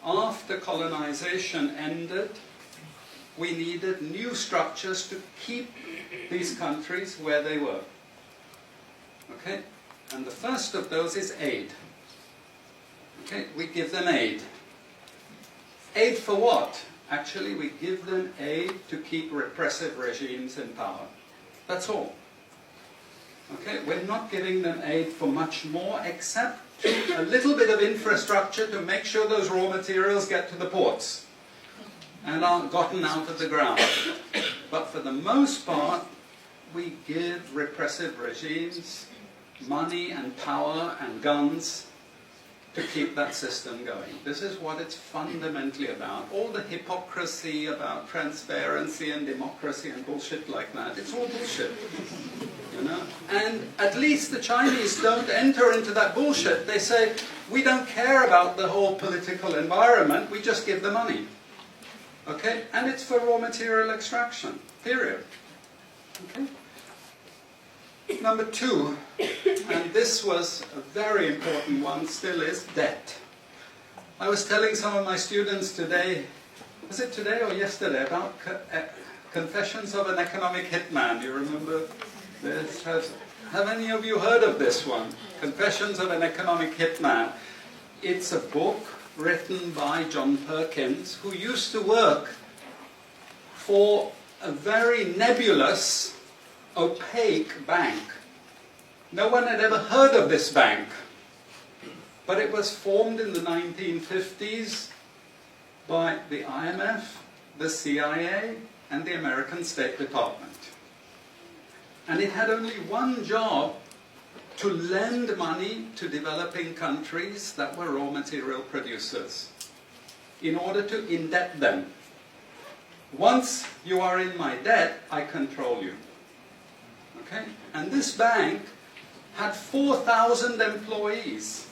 after colonization ended, we needed new structures to keep these countries where they were. Okay? And the first of those is aid. Okay? We give them aid. Aid for what? Actually, we give them aid to keep repressive regimes in power. That's all. Okay? We're not giving them aid for much more, except a little bit of infrastructure to make sure those raw materials get to the ports and aren't gotten out of the ground. But for the most part, we give repressive regimes money and power and guns to keep that system going. This is what it's fundamentally about. All the hypocrisy about transparency and democracy and bullshit like that, it's all bullshit. You know? And at least the Chinese don't enter into that bullshit. They say, we don't care about the whole political environment, we just give the money. Okay? And it's for raw material extraction, period. Okay? Number two, and this was a very important one, still is, debt. I was telling some of my students today, was it today or yesterday, about Confessions of an Economic Hitman. You remember this? Have any of you heard of this one? Confessions of an Economic Hitman. It's a book written by John Perkins, who used to work for a very nebulous, opaque bank. No one had ever heard of this bank, but it was formed in the 1950s by the IMF, the CIA, and the American State Department. And it had only one job: to lend money to developing countries that were raw material producers in order to indebt them. Once you are in my debt, I control you. Okay? And this bank had 4,000 employees.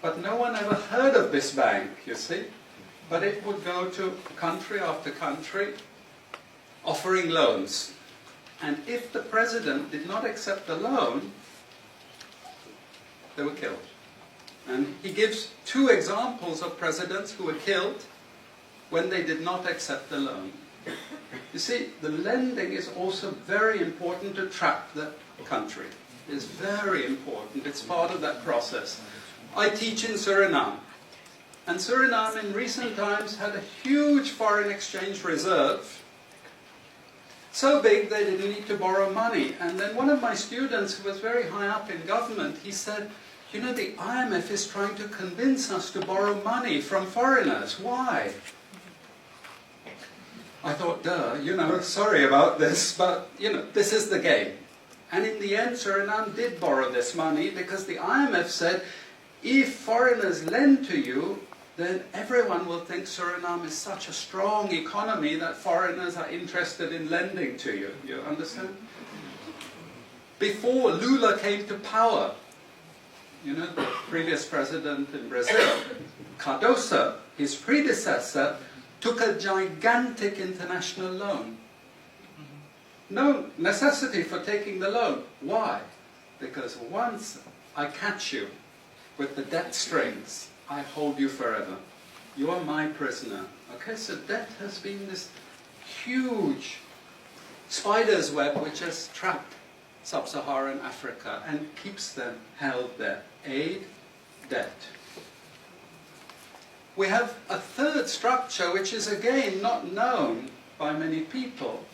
But no one ever heard of this bank, you see. But it would go to country after country offering loans. And if the president did not accept the loan, they were killed. And he gives two examples of presidents who were killed when they did not accept the loan. You see, the lending is also very important to trap the country. It's very important. It's part of that process. I teach in Suriname. And Suriname in recent times had a huge foreign exchange reserve. So big they didn't need to borrow money. And then one of my students, who was very high up in government, he said, you know, the IMF is trying to convince us to borrow money from foreigners. Why? I thought, duh, you know, sorry about this, but, you know, this is the game. And in the end, Suriname did borrow this money because the IMF said, if foreigners lend to you, then everyone will think Suriname is such a strong economy that foreigners are interested in lending to you. You understand? Before Lula came to power, you know, the previous president in Brazil, Cardoso, his predecessor, took a gigantic international loan. No necessity for taking the loan. Why? Because once I catch you with the debt strings, I hold you forever. You are my prisoner. Okay, so debt has been this huge spider's web which has trapped sub-Saharan Africa and keeps them held there. Aid, debt. We have a third structure which is again not known by many people,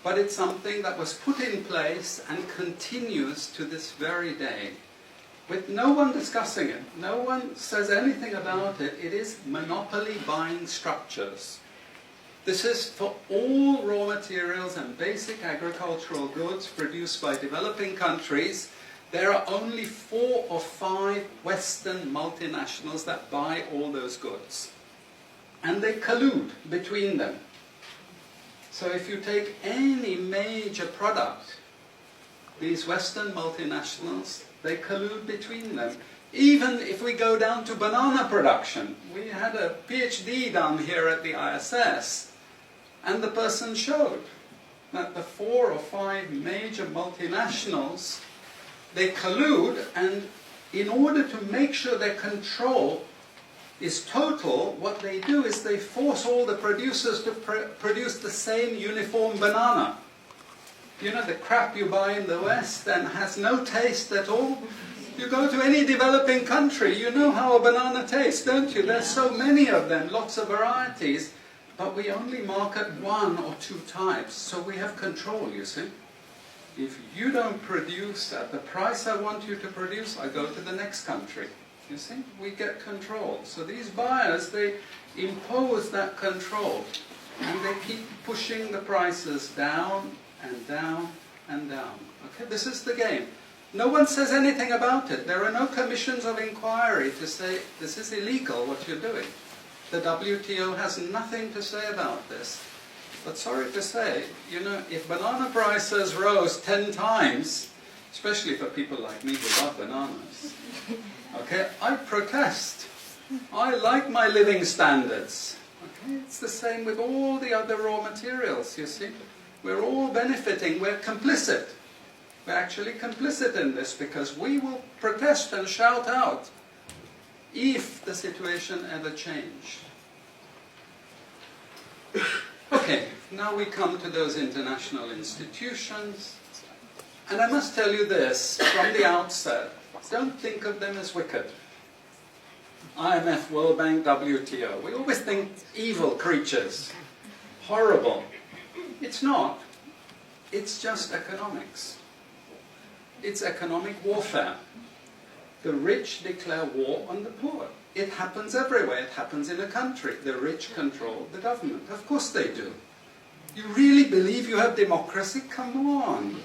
but it's something that was put in place and continues to this very day, with no one discussing it. No one says anything about it. It is monopoly buying structures. This is for all raw materials and basic agricultural goods produced by developing countries. There are only 4 or 5 Western multinationals that buy all those goods. And they collude between them. So if you take any major product, these Western multinationals, they collude between them. Even if we go down to banana production, we had a PhD done here at the ISS, and the person showed that the 4 or 5 major multinationals, they collude, and in order to make sure they control is total, what they do is they force all the producers to produce the same uniform banana. You know, the crap you buy in the West and has no taste at all. You go to any developing country, you know how a banana tastes, don't you? There's so many of them, lots of varieties, but we only market 1 or 2 types, so we have control, you see. If you don't produce at the price I want you to produce, I go to the next country. You see, we get control. So these buyers, they impose that control, and they keep pushing the prices down and down and down. Okay, this is the game. No one says anything about it. There are no commissions of inquiry to say, this is illegal, what you're doing. The WTO has nothing to say about this. But sorry to say, you know, if banana prices rose 10 times, especially for people like me who love bananas, okay, I protest. I like my living standards. Okay, it's the same with all the other raw materials, you see. We're all benefiting, we're complicit. We're actually complicit in this because we will protest and shout out if the situation ever changed. Okay, now we come to those international institutions. And I must tell you this from the outset. Don't think of them as wicked. IMF, World Bank, WTO. We always think evil creatures. Horrible. It's not. It's just economics. It's economic warfare. The rich declare war on the poor. It happens everywhere. It happens in a country. The rich control the government. Of course they do. You really believe you have democracy? Come on.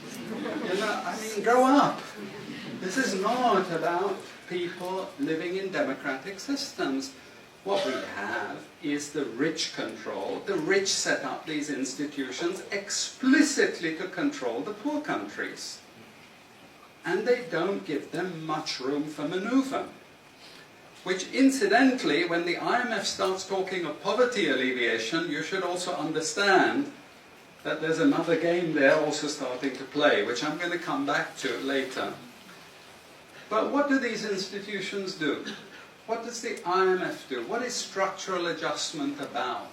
You know, I mean, grow up. This is not about people living in democratic systems. What we have is the rich control. The rich set up these institutions explicitly to control the poor countries. And they don't give them much room for maneuver. Which incidentally, when the IMF starts talking of poverty alleviation, you should also understand that there's another game there also starting to play, which I'm going to come back to later. But what do these institutions do? What does the IMF do? What is structural adjustment about?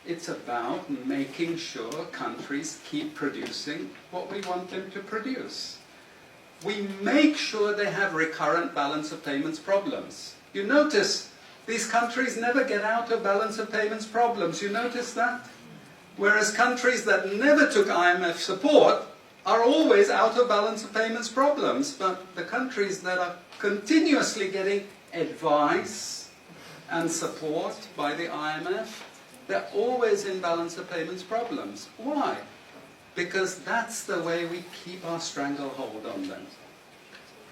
It's about making sure countries keep producing what we want them to produce. We make sure they have recurrent balance of payments problems. You notice these countries never get out of balance of payments problems. You notice that? Whereas countries that never took IMF support are always out of balance of payments problems. But the countries that are continuously getting advice and support by the IMF, they're always in balance of payments problems. Why? Because that's the way we keep our stranglehold on them.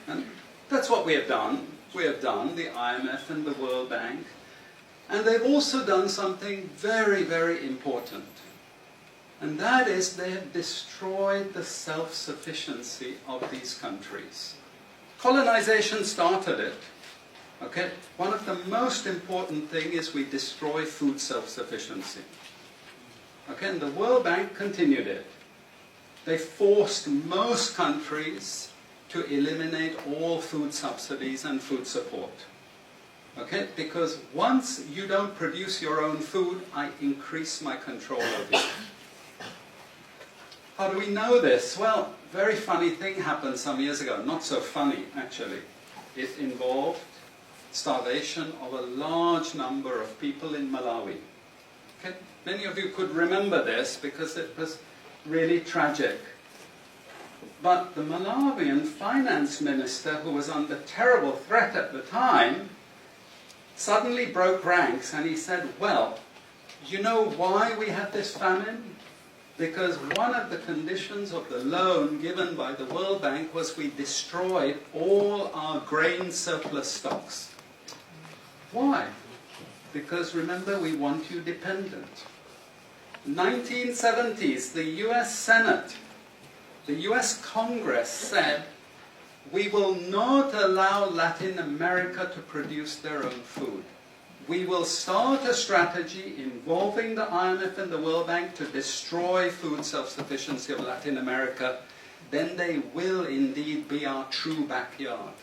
And that's what we have done. We have done, the IMF and the World Bank. And they've also done something very, very important. And that is they have destroyed the self-sufficiency of these countries. Colonization started it. Okay? One of the most important things is we destroy food self-sufficiency. Okay? And the World Bank continued it. They forced most countries to eliminate all food subsidies and food support. Okay? Because once you don't produce your own food, I increase my control over you. How do we know this? Well, very funny thing happened some years ago. Not so funny, actually. It involved starvation of a large number of people in Malawi. Okay? Many of you could remember this because it was really tragic. But the Malawian finance minister, who was under terrible threat at the time, suddenly broke ranks and he said, well, you know why we had this famine? Because one of the conditions of the loan given by the World Bank was we destroyed all our grain surplus stocks. Why? Because remember, we want you dependent. 1970s, the US Senate, the US Congress said, we will not allow Latin America to produce their own food. We will start a strategy involving the IMF and the World Bank to destroy food self-sufficiency of Latin America. Then they will indeed be our true backyard.